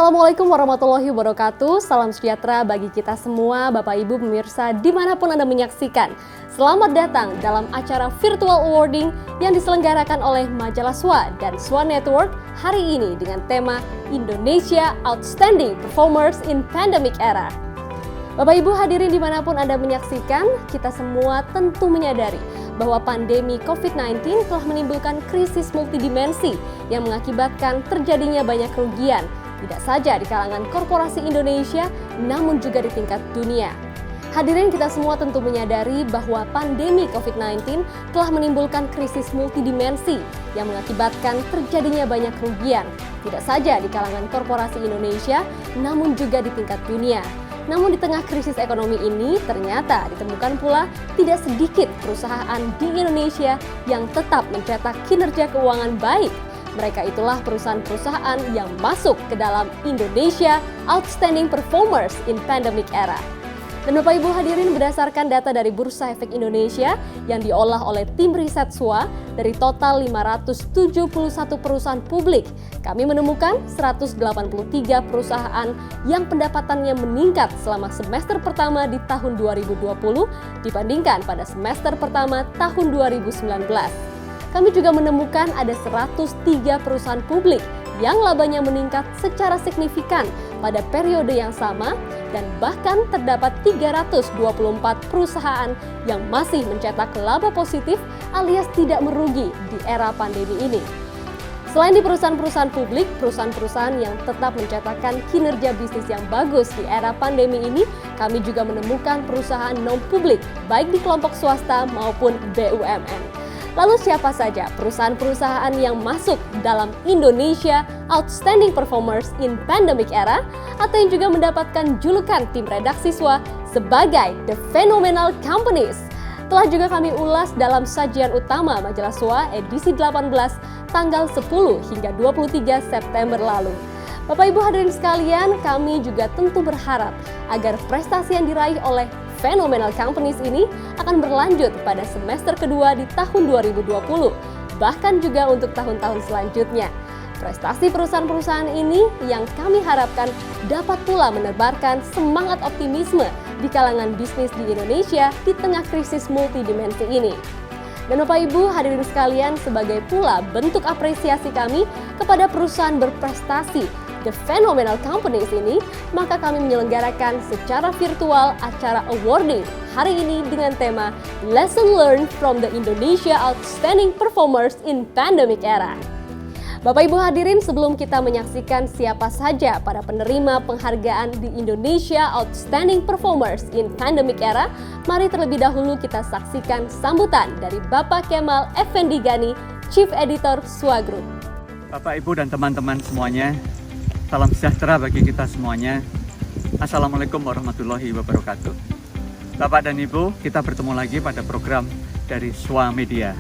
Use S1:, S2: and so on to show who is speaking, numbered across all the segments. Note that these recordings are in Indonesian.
S1: Assalamualaikum warahmatullahi wabarakatuh. Salam sejahtera bagi kita semua, Bapak Ibu pemirsa dimanapun Anda menyaksikan. Selamat datang dalam acara Virtual Awarding yang diselenggarakan oleh Majalah SWA dan SWA Network hari ini dengan tema Indonesia Outstanding Performers in Pandemic Era. Bapak Ibu hadirin dimanapun Anda menyaksikan, kita semua tentu menyadari bahwa pandemi COVID-19 telah menimbulkan krisis multidimensi yang mengakibatkan terjadinya banyak kerugian, tidak saja di kalangan korporasi Indonesia, namun juga di tingkat dunia. Hadirin kita semua tentu menyadari bahwa pandemi COVID-19 telah menimbulkan krisis multidimensi yang mengakibatkan terjadinya banyak kerugian, tidak saja di kalangan korporasi Indonesia, namun juga di tingkat dunia. Namun di tengah krisis ekonomi ini ternyata ditemukan pula tidak sedikit perusahaan di Indonesia yang tetap mencetak kinerja keuangan baik. Mereka itulah perusahaan-perusahaan yang masuk ke dalam Indonesia Outstanding Performers in Pandemic Era. Dan Bapak Ibu hadirin, berdasarkan data dari Bursa Efek Indonesia yang diolah oleh tim riset SWA dari total 571 perusahaan publik, kami menemukan 183 perusahaan yang pendapatannya meningkat selama semester pertama di tahun 2020 dibandingkan pada semester pertama tahun 2019. Kami juga menemukan ada 103 perusahaan publik yang labanya meningkat secara signifikan pada periode yang sama, dan bahkan terdapat 324 perusahaan yang masih mencetak laba positif alias tidak merugi di era pandemi ini. Selain di perusahaan-perusahaan publik, perusahaan-perusahaan yang tetap mencetakkan kinerja bisnis yang bagus di era pandemi ini, kami juga menemukan perusahaan non-publik, baik di kelompok swasta maupun BUMN. Lalu siapa saja perusahaan-perusahaan yang masuk dalam Indonesia Outstanding Performers in Pandemic Era atau yang juga mendapatkan julukan tim redaksi SWA sebagai The Phenomenal Companies? Telah juga kami ulas dalam sajian utama Majalah SWA edisi 18 tanggal 10 hingga 23 September lalu. Bapak Ibu hadirin sekalian, kami juga tentu berharap agar prestasi yang diraih oleh Phenomenal Companies ini akan berlanjut pada semester kedua di tahun 2020, bahkan juga untuk tahun-tahun selanjutnya. Prestasi perusahaan-perusahaan ini yang kami harapkan dapat pula menebarkan semangat optimisme di kalangan bisnis di Indonesia di tengah krisis multidimensi ini. Dan Bapak Ibu hadirin sekalian, sebagai pula bentuk apresiasi kami kepada perusahaan berprestasi The Phenomenal Companies ini, maka kami menyelenggarakan secara virtual acara awarding hari ini dengan tema Lesson Learned from the Indonesia Outstanding Performers in Pandemic Era. Bapak Ibu hadirin, sebelum kita menyaksikan siapa saja para penerima penghargaan di Indonesia Outstanding Performers in Pandemic Era, mari terlebih dahulu kita saksikan sambutan dari Bapak Kemal Effendi Gani, Chief Editor SWA Group.
S2: Bapak Ibu dan teman-teman semuanya, salam sejahtera bagi kita semuanya. Assalamualaikum warahmatullahi wabarakatuh. Bapak dan Ibu, kita bertemu lagi pada program dari SWA Media.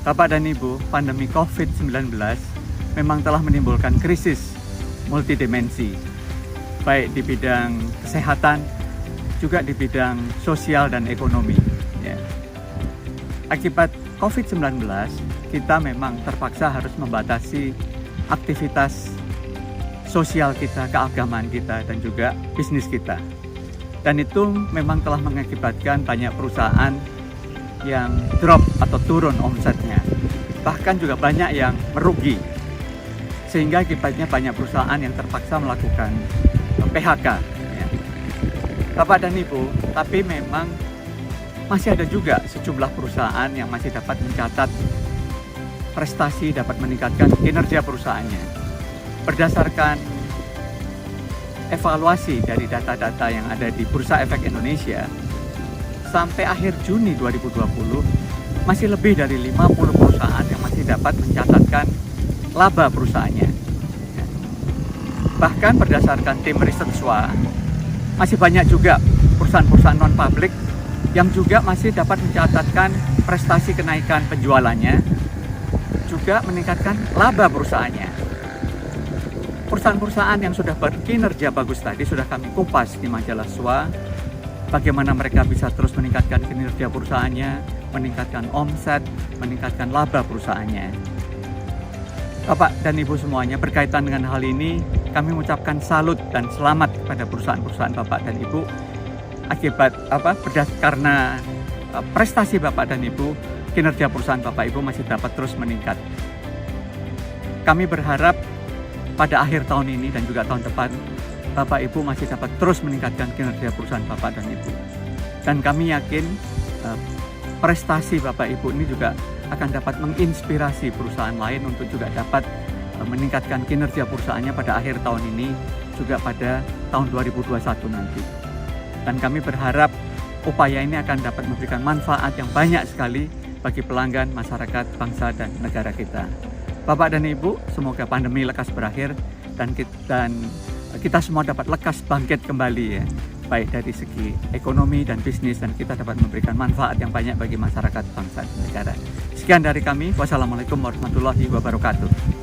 S2: Bapak dan Ibu, pandemi COVID-19 memang telah menimbulkan krisis multidimensi, baik di bidang kesehatan, juga di bidang sosial dan ekonomi. Ya. Akibat COVID-19, kita memang terpaksa harus membatasi aktivitas sosial kita, keagamaan kita, dan juga bisnis kita. Dan itu memang telah mengakibatkan banyak perusahaan yang drop atau turun omsetnya. Bahkan juga banyak yang merugi. Sehingga akibatnya banyak perusahaan yang terpaksa melakukan PHK. Ya. Bapak dan Ibu, tapi memang masih ada juga sejumlah perusahaan yang masih dapat mencatat prestasi, dapat meningkatkan kinerja perusahaannya. Berdasarkan evaluasi dari data-data yang ada di Bursa Efek Indonesia, sampai akhir Juni 2020, masih lebih dari 50 perusahaan yang masih dapat mencatatkan laba perusahaannya. Bahkan berdasarkan tim riset SWA, masih banyak juga perusahaan-perusahaan non-publik yang juga masih dapat mencatatkan prestasi kenaikan penjualannya, juga meningkatkan laba perusahaannya. Perusahaan-perusahaan yang sudah berkinerja bagus tadi sudah kami kupas di majalah SWA, bagaimana mereka bisa terus meningkatkan kinerja perusahaannya, meningkatkan omset, meningkatkan laba perusahaannya. Bapak dan Ibu semuanya, berkaitan dengan hal ini, kami mengucapkan salut dan selamat kepada perusahaan-perusahaan Bapak dan Ibu akibat karena prestasi Bapak dan Ibu, kinerja perusahaan Bapak Ibu masih dapat terus meningkat. Kami berharap pada akhir tahun ini dan juga tahun depan Bapak Ibu masih dapat terus meningkatkan kinerja perusahaan Bapak dan Ibu. Dan kami yakin prestasi Bapak Ibu ini juga akan dapat menginspirasi perusahaan lain untuk juga dapat meningkatkan kinerja perusahaannya pada akhir tahun ini, juga pada tahun 2021 nanti. Dan kami berharap upaya ini akan dapat memberikan manfaat yang banyak sekali bagi pelanggan, masyarakat, bangsa, dan negara kita. Bapak dan Ibu, semoga pandemi lekas berakhir dan kita semua dapat lekas bangkit kembali ya, baik dari segi ekonomi dan bisnis, dan kita dapat memberikan manfaat yang banyak bagi masyarakat, bangsa, dan negara. Sekian dari kami. Wassalamualaikum warahmatullahi wabarakatuh.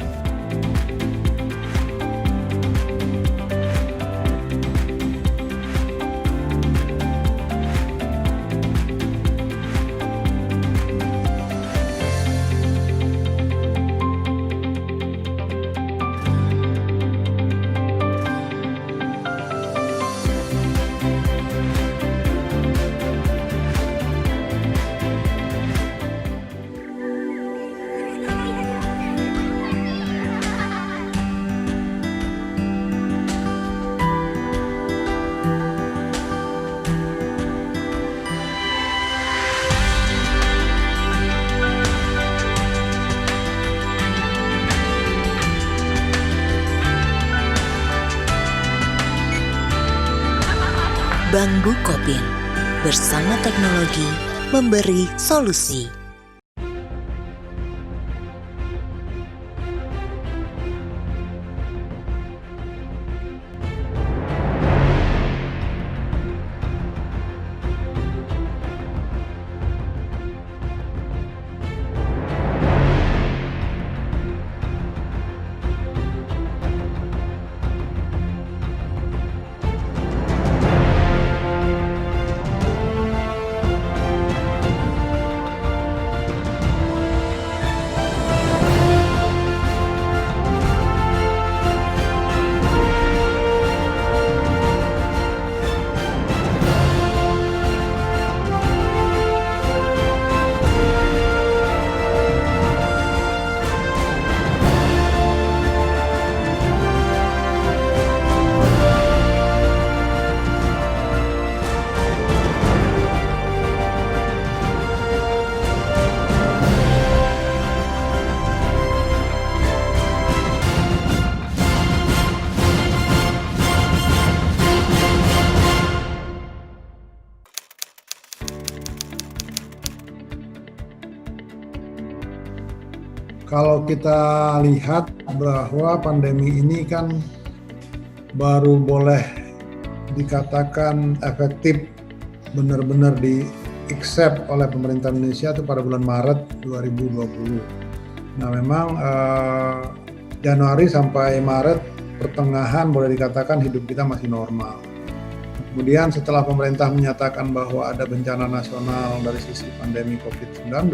S3: Bank Bukopin, bersama teknologi memberi solusi.
S4: Kalau kita lihat bahwa pandemi ini kan baru boleh dikatakan efektif benar-benar di-accept oleh pemerintah Indonesia itu pada bulan Maret 2020. Nah memang Januari sampai Maret pertengahan boleh dikatakan hidup kita masih normal. Kemudian setelah pemerintah menyatakan bahwa ada bencana nasional dari sisi pandemi COVID-19,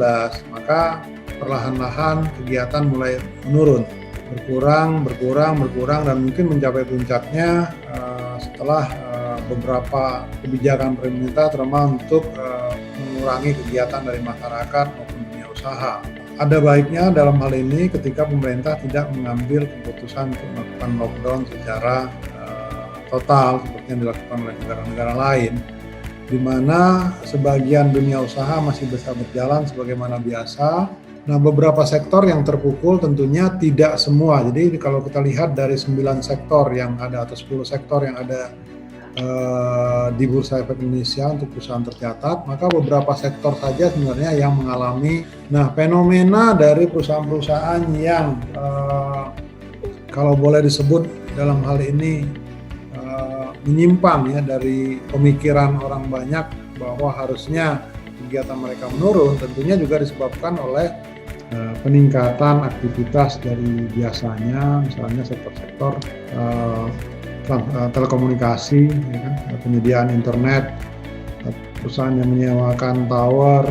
S4: maka perlahan-lahan kegiatan mulai menurun, berkurang dan mungkin mencapai puncaknya setelah beberapa kebijakan pemerintah terutama untuk mengurangi kegiatan dari masyarakat maupun dunia usaha. Ada baiknya dalam hal ini ketika pemerintah tidak mengambil keputusan untuk melakukan lockdown secara total seperti yang dilakukan oleh negara-negara lain, di mana sebagian dunia usaha masih bisa berjalan sebagaimana biasa. Nah, beberapa sektor yang terpukul tentunya tidak semua. Jadi kalau kita lihat dari 9 sektor yang ada atau 10 sektor yang ada di Bursa Efek Indonesia untuk perusahaan tercatat, maka beberapa sektor saja sebenarnya yang mengalami. Nah, fenomena dari perusahaan-perusahaan yang kalau boleh disebut dalam hal ini menyimpang ya dari pemikiran orang banyak bahwa harusnya kegiatan mereka menurun, tentunya juga disebabkan oleh peningkatan aktivitas dari biasanya, misalnya sektor-sektor telekomunikasi, ya kan, penyediaan internet, perusahaan yang menyewakan tower,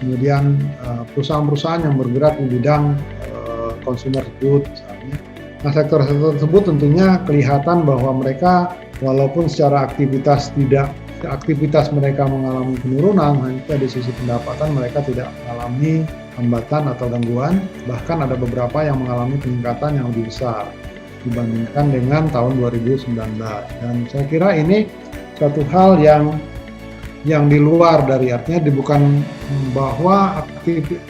S4: kemudian perusahaan-perusahaan yang bergerak di bidang consumer good misalnya, Nah, sektor-sektor tersebut tentunya kelihatan bahwa mereka walaupun secara aktivitas mereka mengalami penurunan, hanya dari sisi pendapatan mereka tidak mengalami hambatan atau gangguan, bahkan ada beberapa yang mengalami peningkatan yang lebih besar dibandingkan dengan tahun 2019. Dan saya kira ini suatu hal yang di luar dari, artinya bukan bahwa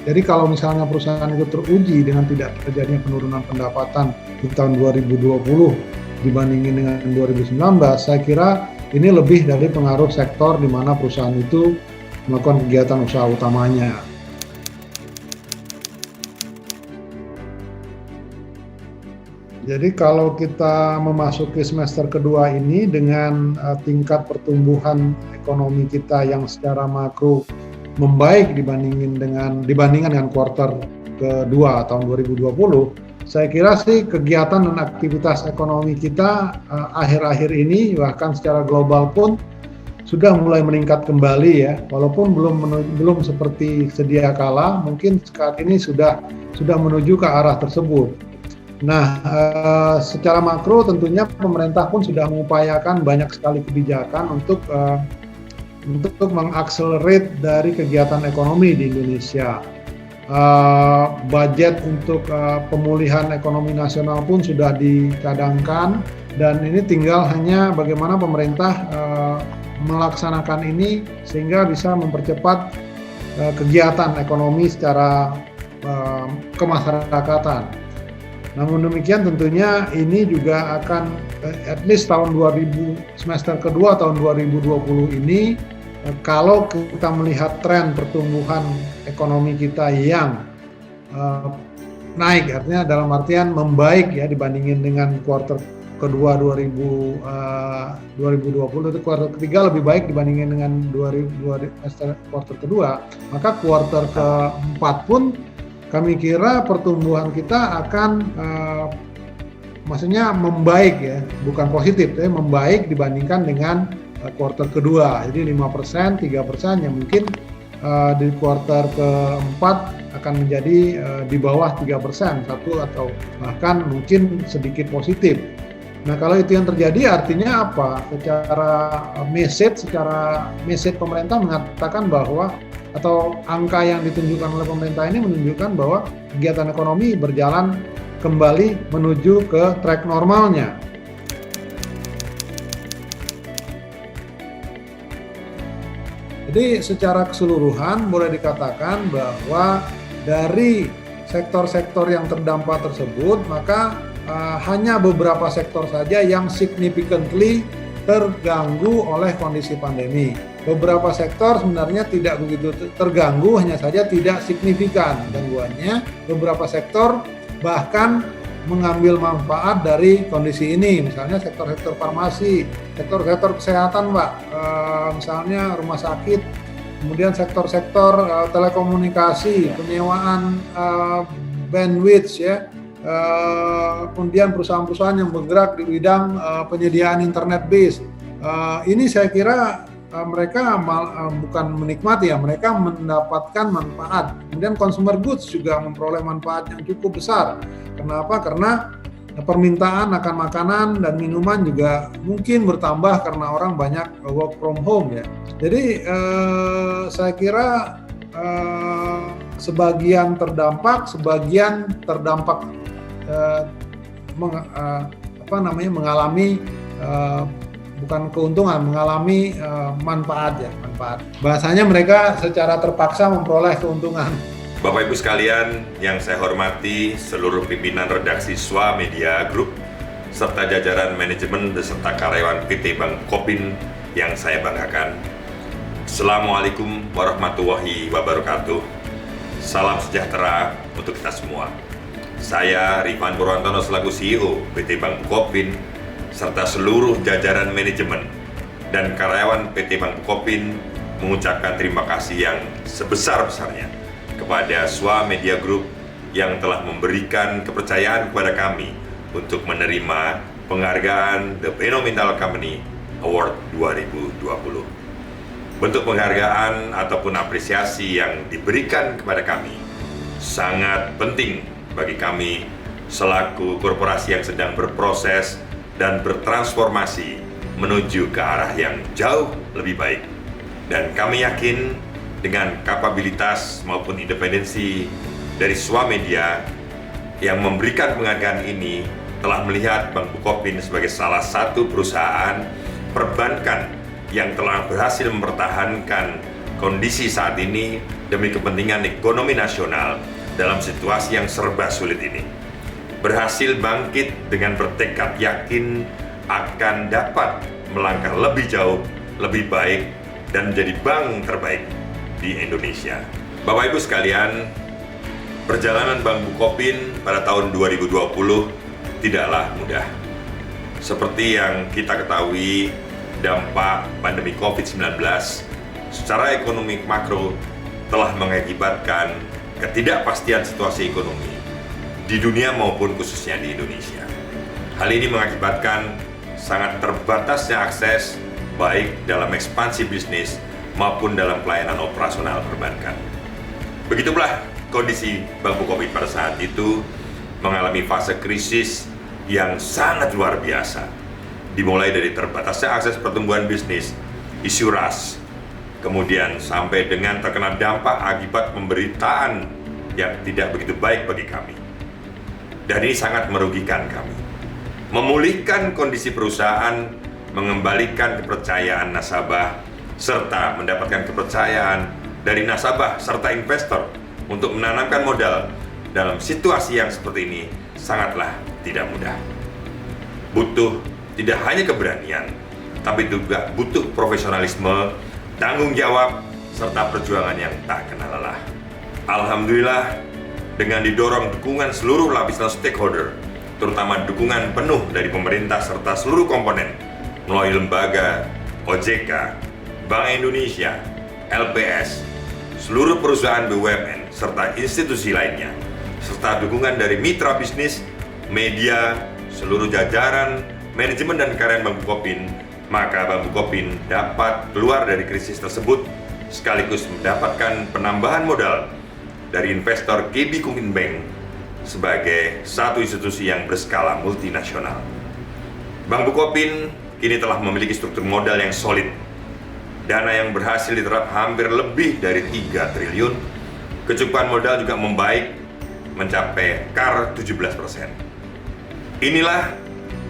S4: jadi kalau misalnya perusahaan itu teruji dengan tidak terjadinya penurunan pendapatan di tahun 2020 dibandingin dengan 2019, saya kira ini lebih dari pengaruh sektor di mana perusahaan itu melakukan kegiatan usaha utamanya. Jadi kalau kita memasuki semester kedua ini dengan tingkat pertumbuhan ekonomi kita yang secara makro membaik dibandingkan dengan kuartal kedua tahun 2020, saya kira sih kegiatan dan aktivitas ekonomi kita akhir-akhir ini bahkan secara global pun sudah mulai meningkat kembali ya, walaupun belum seperti sedia kala, mungkin saat ini sudah menuju ke arah tersebut. Nah, secara makro tentunya pemerintah pun sudah mengupayakan banyak sekali kebijakan untuk mengakselerate dari kegiatan ekonomi di Indonesia. Budget untuk pemulihan ekonomi nasional pun sudah dicadangkan, dan ini tinggal hanya bagaimana pemerintah melaksanakan ini sehingga bisa mempercepat kegiatan ekonomi secara kemasyarakatan. Namun demikian tentunya ini juga akan at least semester kedua tahun 2020 ini, kalau kita melihat tren pertumbuhan ekonomi kita yang naik, artinya dalam artian membaik ya dibandingin dengan kuartal kedua 2020, itu kuartal ketiga lebih baik dibandingin dengan kuartal kedua, maka kuartal keempat pun kami kira pertumbuhan kita akan maksudnya membaik ya, bukan positif, tapi membaik dibandingkan dengan kuartal kedua. Jadi 5%, 3% yang mungkin di kuartal keempat akan menjadi di bawah 3%, satu atau bahkan mungkin sedikit positif. Nah, kalau itu yang terjadi artinya apa? Secara message pemerintah mengatakan bahwa, atau angka yang ditunjukkan oleh pemerintah ini menunjukkan bahwa kegiatan ekonomi berjalan kembali menuju ke track normalnya. Jadi secara keseluruhan boleh dikatakan bahwa dari sektor-sektor yang terdampak tersebut, maka hanya beberapa sektor saja yang significantly terganggu oleh kondisi pandemi. Beberapa sektor sebenarnya tidak begitu terganggu, hanya saja tidak signifikan gangguannya. Beberapa sektor bahkan mengambil manfaat dari kondisi ini, misalnya sektor-sektor farmasi, sektor-sektor kesehatan, Mbak, misalnya rumah sakit, kemudian sektor-sektor telekomunikasi, penyewaan bandwidth ya, kemudian perusahaan-perusahaan yang bergerak di bidang penyediaan internet base. Ini saya kira mereka bukan menikmati ya, mereka mendapatkan manfaat. Kemudian consumer goods juga memperoleh manfaat yang cukup besar. Kenapa? Karena permintaan akan makanan dan minuman juga mungkin bertambah karena orang banyak work from home ya. Jadi saya kira sebagian terdampak mengalami bukan keuntungan, mengalami manfaat. Bahasanya mereka secara terpaksa memperoleh keuntungan.
S5: Bapak Ibu sekalian yang saya hormati, seluruh pimpinan redaksi SWA Media Group, serta jajaran manajemen beserta karyawan PT Bank Kopin yang saya banggakan. Assalamualaikum warahmatullahi wabarakatuh. Salam sejahtera untuk kita semua. Saya Rifan Purwantono selaku CEO PT Bank Kopin serta seluruh jajaran manajemen dan karyawan PT Bank Kopin mengucapkan terima kasih yang sebesar-besarnya kepada SWA Media Group yang telah memberikan kepercayaan kepada kami untuk menerima penghargaan The Phenomenal Company Award 2020. Bentuk penghargaan ataupun apresiasi yang diberikan kepada kami sangat penting bagi kami selaku korporasi yang sedang berproses dan bertransformasi menuju ke arah yang jauh lebih baik. Dan kami yakin dengan kapabilitas maupun independensi dari Swamedia yang memberikan penghargaan ini telah melihat Bank Bukopin sebagai salah satu perusahaan perbankan yang telah berhasil mempertahankan kondisi saat ini demi kepentingan ekonomi nasional dalam situasi yang serba sulit ini. Berhasil bangkit dengan bertekad yakin akan dapat melangkah lebih jauh, lebih baik, dan menjadi bank terbaik di Indonesia. Bapak Ibu sekalian, perjalanan Bank Bukopin pada tahun 2020 tidaklah mudah. Seperti yang kita ketahui, dampak pandemi COVID-19 secara ekonomi makro telah mengakibatkan ketidakpastian situasi ekonomi di dunia maupun khususnya di Indonesia. Hal ini mengakibatkan sangat terbatasnya akses baik dalam ekspansi bisnis maupun dalam pelayanan operasional perbankan. Begitulah kondisi Bank Bukopin pada saat itu mengalami fase krisis yang sangat luar biasa. Dimulai dari terbatasnya akses pertumbuhan bisnis, isu ras, kemudian sampai dengan terkena dampak akibat pemberitaan yang tidak begitu baik bagi kami. Dan ini sangat merugikan kami. Memulihkan kondisi perusahaan, mengembalikan kepercayaan nasabah, serta mendapatkan kepercayaan dari nasabah serta investor untuk menanamkan modal dalam situasi yang seperti ini sangatlah tidak mudah. Butuh tidak hanya keberanian, tapi juga butuh profesionalisme, tanggung jawab, serta perjuangan yang tak kenal lelah. Alhamdulillah, dengan didorong dukungan seluruh lapisan stakeholder, terutama dukungan penuh dari pemerintah serta seluruh komponen melalui lembaga, OJK, Bank Indonesia, LPS, seluruh perusahaan BUMN, serta institusi lainnya, serta dukungan dari mitra bisnis, media, seluruh jajaran, manajemen dan karyawan Bank Bukopin, maka Bank Bukopin dapat keluar dari krisis tersebut sekaligus mendapatkan penambahan modal dari investor KB Kukmin Bank sebagai satu institusi yang berskala multinasional. Bank Bukopin kini telah memiliki struktur modal yang solid. Dana yang berhasil diterap hampir lebih dari 3 triliun. Kecukupan modal juga membaik mencapai CAR 17%. Inilah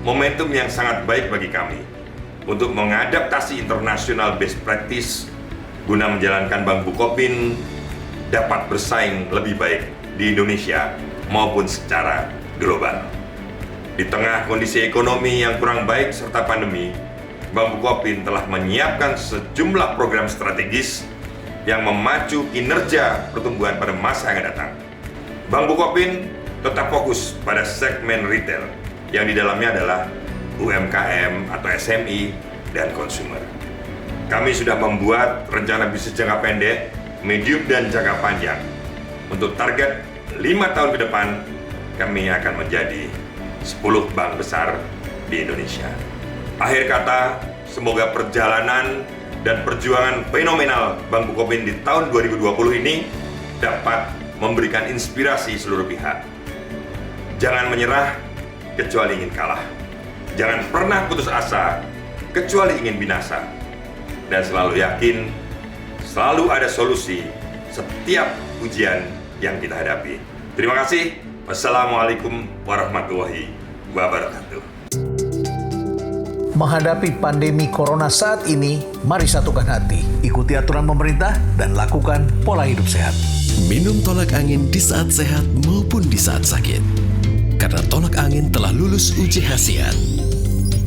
S5: momentum yang sangat baik bagi kami untuk mengadaptasi international best practice guna menjalankan Bank Bukopin dapat bersaing lebih baik di Indonesia maupun secara global. Di tengah kondisi ekonomi yang kurang baik serta pandemi, Bank Bukopin telah menyiapkan sejumlah program strategis yang memacu kinerja pertumbuhan pada masa yang akan datang. Bank Bukopin tetap fokus pada segmen retail yang di dalamnya adalah UMKM atau SME dan konsumer. Kami sudah membuat rencana bisnis jangka pendek, medium dan jangka panjang. Untuk target 5 tahun ke depan, kami akan menjadi 10 bank besar di Indonesia. Akhir kata, semoga perjalanan dan perjuangan fenomenal Bank Bukopin di tahun 2020 ini dapat memberikan inspirasi seluruh pihak. Jangan menyerah kecuali ingin kalah. Jangan pernah putus asa kecuali ingin binasa. Dan selalu yakin, selalu ada solusi setiap ujian yang kita hadapi. Terima kasih. Wassalamualaikum warahmatullahi wabarakatuh.
S6: Menghadapi pandemi corona saat ini, mari satukan hati, ikuti aturan pemerintah dan lakukan pola hidup sehat.
S7: Minum tolak angin di saat sehat maupun di saat sakit. Karena tolak angin telah lulus uji khasiat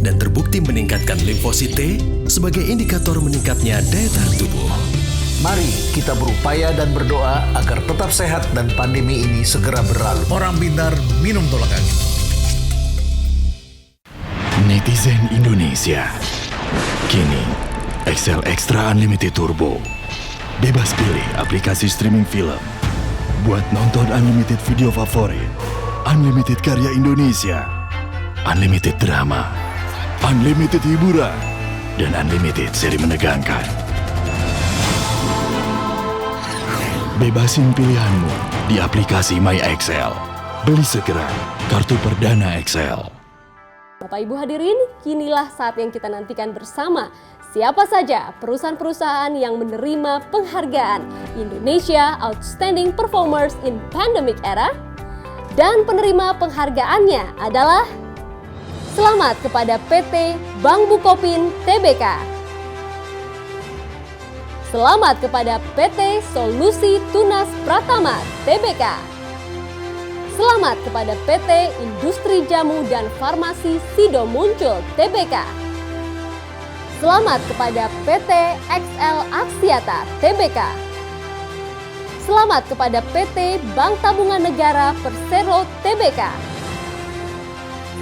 S7: dan terbukti meningkatkan limfosit T sebagai indikator meningkatnya daya tahan tubuh.
S6: Mari kita berupaya dan berdoa agar tetap sehat dan pandemi ini segera berlalu. Orang pintar minum tolak angin.
S7: Netizen Indonesia, kini XL Extra Unlimited Turbo. Bebas pilih aplikasi streaming film. Buat nonton unlimited video favorit, unlimited karya Indonesia, unlimited drama, unlimited hiburan, dan unlimited seri menegangkan. Bebasin pilihanmu di aplikasi MyXL. Beli segera kartu perdana XL.
S1: Bapak Ibu hadirin, kinilah saat yang kita nantikan bersama. Siapa saja perusahaan-perusahaan yang menerima penghargaan Indonesia Outstanding Performers in Pandemic Era? Dan penerima penghargaannya adalah selamat kepada PT Bank Bukopin Tbk. Selamat kepada PT Solusi Tunas Pratama Tbk. Selamat kepada PT Industri Jamu dan Farmasi Sido Muncul Tbk. Selamat kepada PT XL Aksiata Tbk. Selamat kepada PT Bank Tabungan Negara Persero Tbk.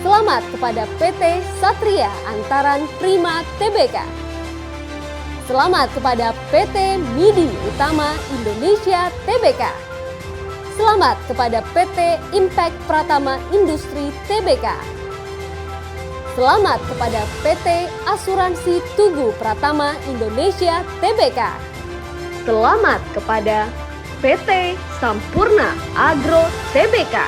S1: Selamat kepada PT Satria Antaran Prima Tbk. Selamat kepada PT Midi Utama Indonesia Tbk. Selamat kepada PT Impact Pratama Industri Tbk. Selamat kepada PT Asuransi Tugu Pratama Indonesia Tbk. Selamat kepada PT Sampurna Agro Tbk.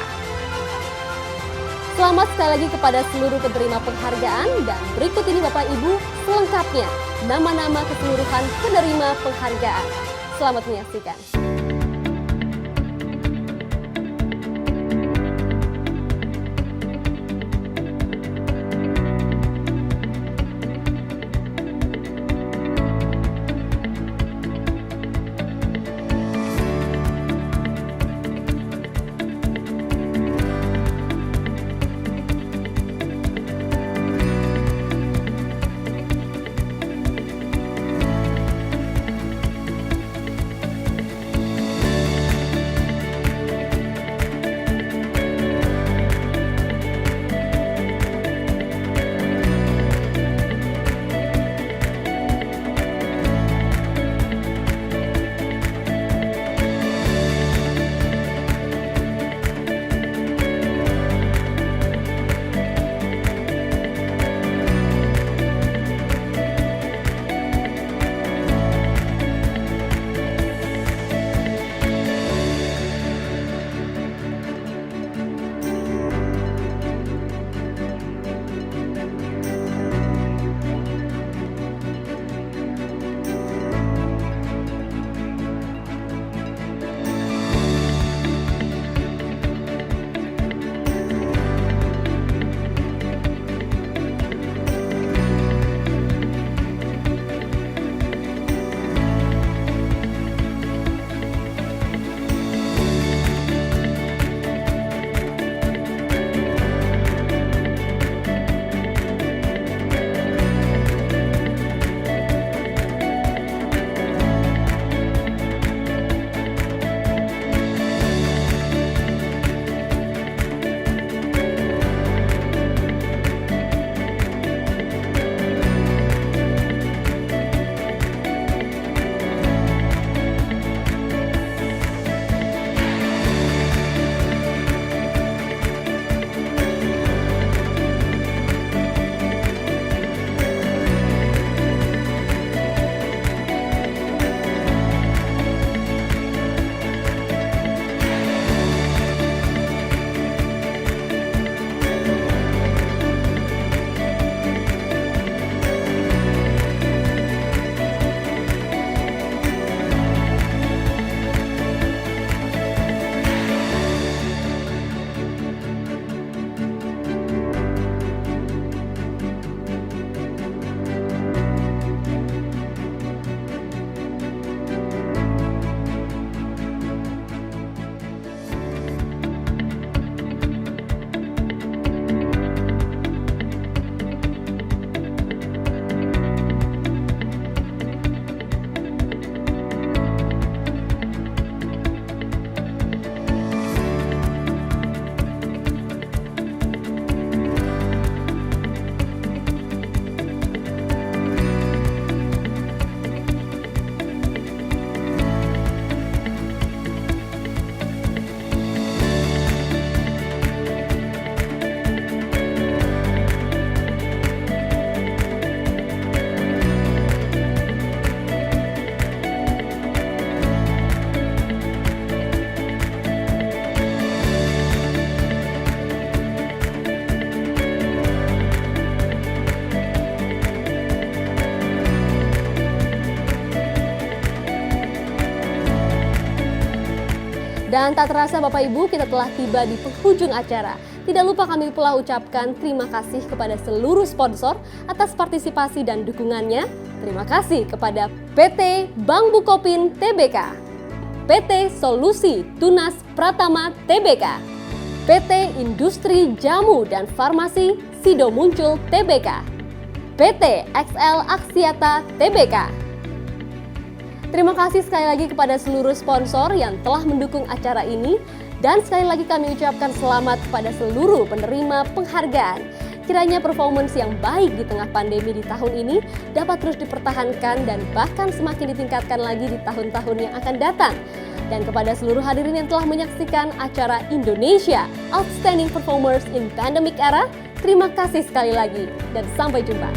S1: Selamat sekali lagi kepada seluruh penerima penghargaan, dan berikut ini Bapak Ibu selengkapnya nama-nama keseluruhan penerima penghargaan. Selamat menyaksikan. Dan tak terasa Bapak Ibu, kita telah tiba di penghujung acara. Tidak lupa kami pula ucapkan terima kasih kepada seluruh sponsor atas partisipasi dan dukungannya. Terima kasih kepada PT Bank Bukopin Tbk, PT Solusi Tunas Pratama Tbk, PT Industri Jamu dan Farmasi Sido Muncul Tbk, PT XL Aksiata Tbk. Terima kasih sekali lagi kepada seluruh sponsor yang telah mendukung acara ini. Dan sekali lagi kami ucapkan selamat kepada seluruh penerima penghargaan. Kiranya performance yang baik di tengah pandemi di tahun ini dapat terus dipertahankan dan bahkan semakin ditingkatkan lagi di tahun-tahun yang akan datang. Dan kepada seluruh hadirin yang telah menyaksikan acara Indonesia Outstanding Performers in Pandemic Era, terima kasih sekali lagi dan sampai jumpa.